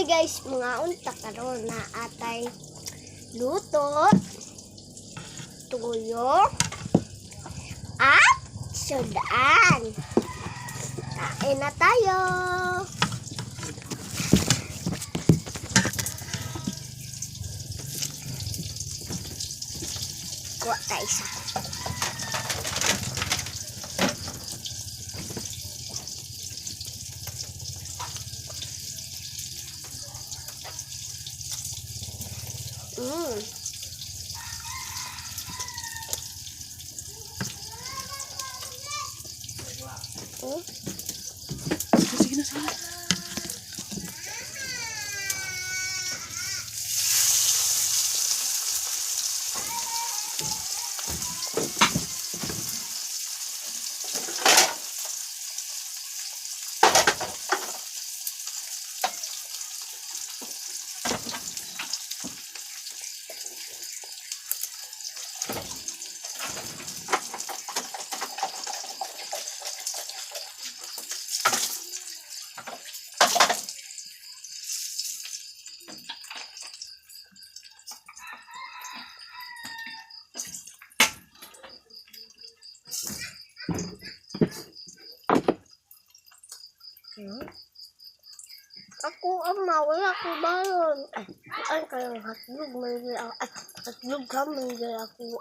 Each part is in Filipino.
Okay guys, mga unta karon na atay luto, tuyo, at sudan. Kain na tayo. Kuha tayo isa. Sige na, sige na. Ako wala ako balon. Ay kayong hotdog manggil ako. Hotdog ka manggil ako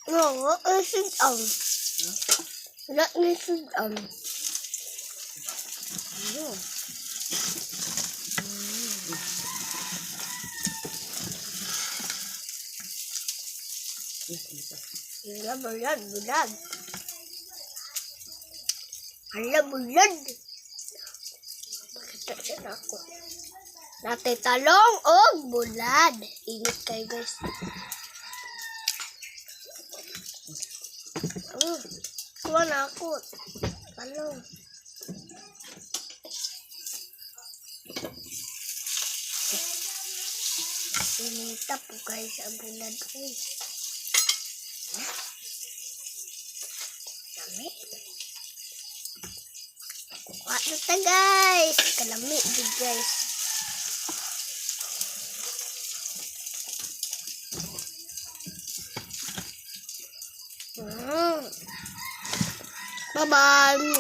No, let me sit down. Bulan. Hala, bulan. Pakita siya na ako. Natay talong o bulan. Init kayo guys. Kuha na ako. Talong. Inita po kayo sa bulan. Dami. Kuha na ta guys. Kalami din guys. Bye-bye.